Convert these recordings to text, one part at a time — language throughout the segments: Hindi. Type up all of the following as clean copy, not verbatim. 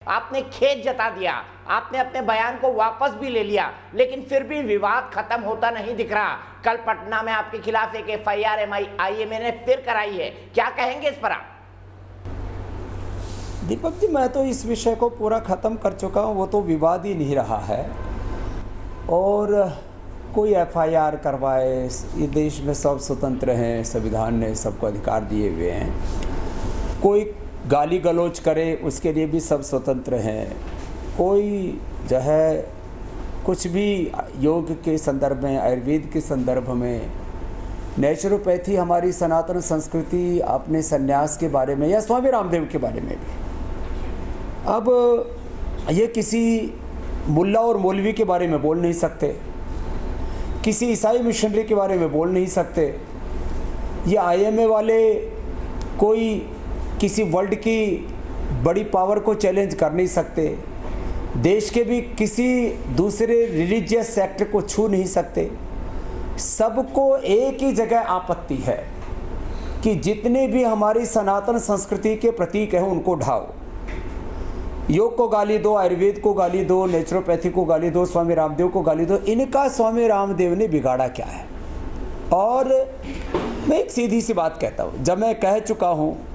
आपने खेद जता दिया, आपने अपने बयान को वापस भी ले लिया, लेकिन फिर भी विवाद खत्म होता नहीं दिख रहा। कल पटना में आपके खिलाफ एक FIR IMA ने फिर कराई है, क्या कहेंगे इस पर आप? दीपक जी, मैं तो इस विषय को पूरा ख़त्म कर चुका हूँ, वो तो विवाद ही नहीं रहा है। और कोई FIR करवाए, ये देश में सब स्वतंत्र हैं, संविधान ने सबको अधिकार दिए हुए हैं। कोई गाली गलौज करे, उसके लिए भी सब स्वतंत्र हैं। कोई जो है कुछ भी योग के संदर्भ में, आयुर्वेद के संदर्भ में, नेचुरोपैथी, हमारी सनातन संस्कृति, अपने संन्यास के बारे में या स्वामी रामदेव के बारे में भी। अब ये किसी मुल्ला और मौलवी के बारे में बोल नहीं सकते, किसी ईसाई मिशनरी के बारे में बोल नहीं सकते, ये IMA वाले कोई किसी वर्ल्ड की बड़ी पावर को चैलेंज कर नहीं सकते, देश के भी किसी दूसरे रिलीजियस सेक्टर को छू नहीं सकते। सबको एक ही जगह आपत्ति है कि जितने भी हमारी सनातन संस्कृति के प्रतीक हैं उनको ढाओ। योग को गाली दो, आयुर्वेद को गाली दो, नेचुरोपैथी को गाली दो, स्वामी रामदेव को गाली दो। इनका स्वामी रामदेव ने बिगाड़ा क्या है? और मैं एक सीधी सी बात कहता हूँ, जब मैं कह चुका हूँ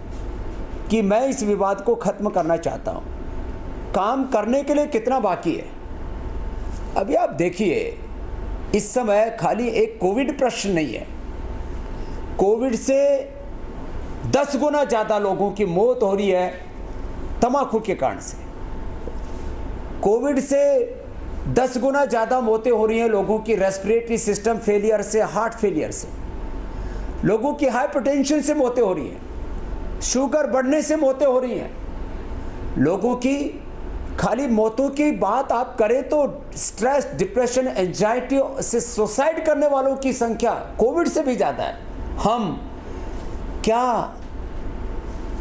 कि मैं इस विवाद को ख़त्म करना चाहता हूँ, काम करने के लिए कितना बाकी है। अभी आप देखिए, इस समय खाली एक कोविड प्रश्न नहीं है, कोविड से 10 गुना ज़्यादा लोगों की मौत हो रही है तंबाकू के कारण से। कोविड से 10 गुना ज़्यादा मौतें हो रही हैं लोगों की रेस्पिरेटरी सिस्टम फेलियर से, हार्ट फेलियर से, लोगों की हाइपरटेंशन से मौतें हो रही हैं, शुगर बढ़ने से मौतें हो रही हैं, लोगों की खाली मौतों की बात आप करें तो स्ट्रेस, डिप्रेशन, एंजाइटी से सुसाइड करने वालों की संख्या कोविड से भी ज़्यादा है। हम क्या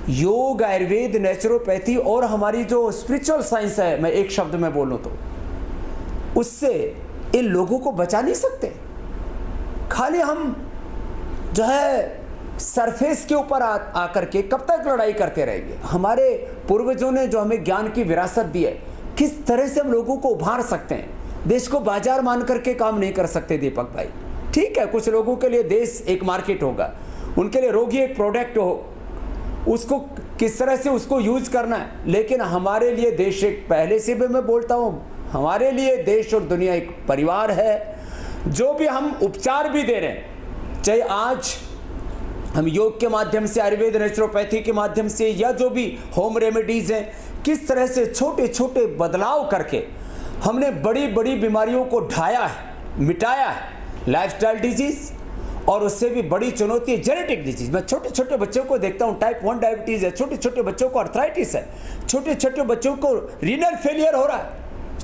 योग, आयुर्वेद, नेचुरोपैथी और हमारी जो स्पिरिचुअल साइंस है, मैं एक शब्द में बोलूं तो, उससे इन लोगों को बचा नहीं सकते? खाली हम जो है सरफेस के ऊपर आकर के कब तक लड़ाई करते रहेंगे? हमारे पूर्वजों ने जो हमें ज्ञान की विरासत दी है, किस तरह से हम लोगों को उभार सकते हैं? देश को बाजार मान करके काम नहीं कर सकते दीपक भाई। ठीक है, कुछ लोगों के लिए देश एक मार्केट होगा, उनके लिए रोगी एक प्रोडक्ट हो, उसको किस तरह से उसको यूज करना है। लेकिन हमारे लिए देश एक, पहले से भी मैं बोलता हूँ, हमारे लिए देश और दुनिया एक परिवार है। जो भी हम उपचार भी दे रहे हैं, चाहे आज हम योग के माध्यम से, आयुर्वेद, नेचुरोपैथी के माध्यम से, या जो भी होम रेमेडीज हैं, किस तरह से छोटे छोटे बदलाव करके हमने बड़ी बड़ी बीमारियों को ढाया है, मिटाया है। लाइफस्टाइल डिजीज और उससे भी बड़ी चुनौती है जेनेटिक डिजीज। मैं छोटे छोटे बच्चों को देखता हूँ, टाइप 1 डायबिटीज़ है, छोटे छोटे बच्चों को अर्थराइटिस है, छोटे छोटे बच्चों को रीनल फेलियर हो रहा है,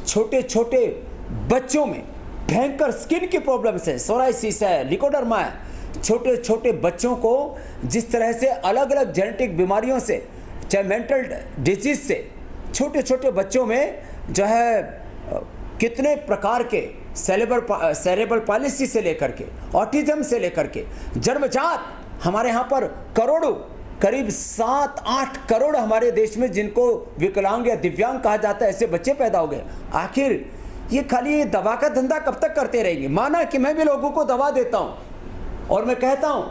छोटे छोटे बच्चों में भयंकर स्किन की प्रॉब्लम्स है, सोराइसिस है, लिकोडर्मा है। छोटे छोटे बच्चों को जिस तरह से अलग अलग जेनेटिक बीमारियों से, चाहे मेंटल डिजीज से, छोटे छोटे बच्चों में जो है कितने प्रकार के सेरेब्रल पॉलिसी से लेकर के, ऑटिज्म से लेकर के, जन्मजात, हमारे यहाँ पर करोड़ों, करीब 7-8 करोड़ हमारे देश में जिनको विकलांग या दिव्यांग कहा जाता है, ऐसे बच्चे पैदा हो गए। आखिर ये खाली दवा का धंधा कब तक करते रहेंगे? माना कि मैं भी लोगों को दवा देता हूँ और मैं कहता हूँ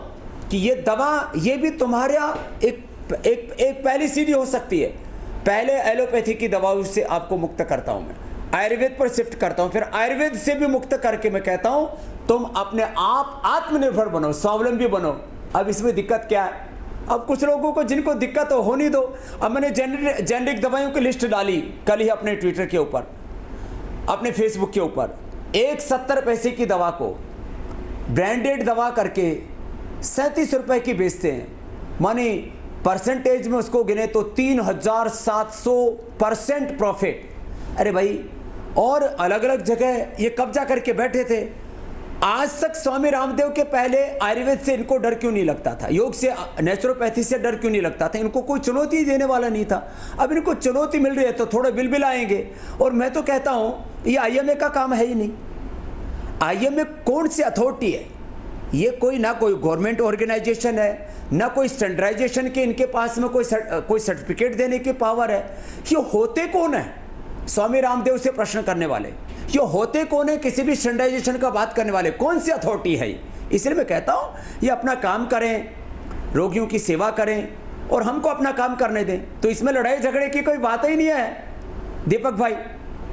कि ये दवा, ये भी तुम्हारा एक पहली सीढ़ी हो सकती है। पहले एलोपैथी की दवाओं से आपको मुक्त करता हूँ, मैं आयुर्वेद पर शिफ्ट करता हूँ, फिर आयुर्वेद से भी मुक्त करके मैं कहता हूँ तुम अपने आप आत्मनिर्भर बनो, स्वावलंबी बनो। अब इसमें दिक्कत क्या है? अब कुछ लोगों को जिनको दिक्कत हो नहीं दो। अब मैंने जेनेरिक दवाइयों की लिस्ट डाली कल ही अपने ट्विटर के ऊपर, अपने फेसबुक के ऊपर। एक 70 पैसे की दवा को ब्रांडेड दवा करके 37 रुपए की बेचते हैं। मानी परसेंटेज में उसको गिने तो 3700% प्रॉफिट। अरे भाई, और अलग अलग जगह ये कब्जा करके बैठे थे। आज तक स्वामी रामदेव के पहले आयुर्वेद से इनको डर क्यों नहीं लगता था? योग से, नेचुरोपैथी से डर क्यों नहीं लगता था? इनको कोई चुनौती देने वाला नहीं था। अब इनको चुनौती मिल रही है तो थोड़े बिल आएंगे। और मैं तो कहता हूँ ये IMA का काम है ही नहीं। IMA कौन सी अथॉरिटी है ये कोई ना कोई गवर्नमेंट ऑर्गेनाइजेशन है, ना कोई स्टैंडर्डाइजेशन के इनके पास में कोई सर्टिफिकेट देने की पावर है। ये होते कौन है स्वामी रामदेव से प्रश्न करने वाले? ये होते कौन है किसी भी स्टैंडर्डाइजेशन का बात करने वाले? कौन सी अथॉरिटी है? इसलिए मैं कहता हूँ ये अपना काम करें, रोगियों की सेवा करें और हमको अपना काम करने दें। तो इसमें लड़ाई झगड़े की कोई बात ही नहीं है दीपक भाई।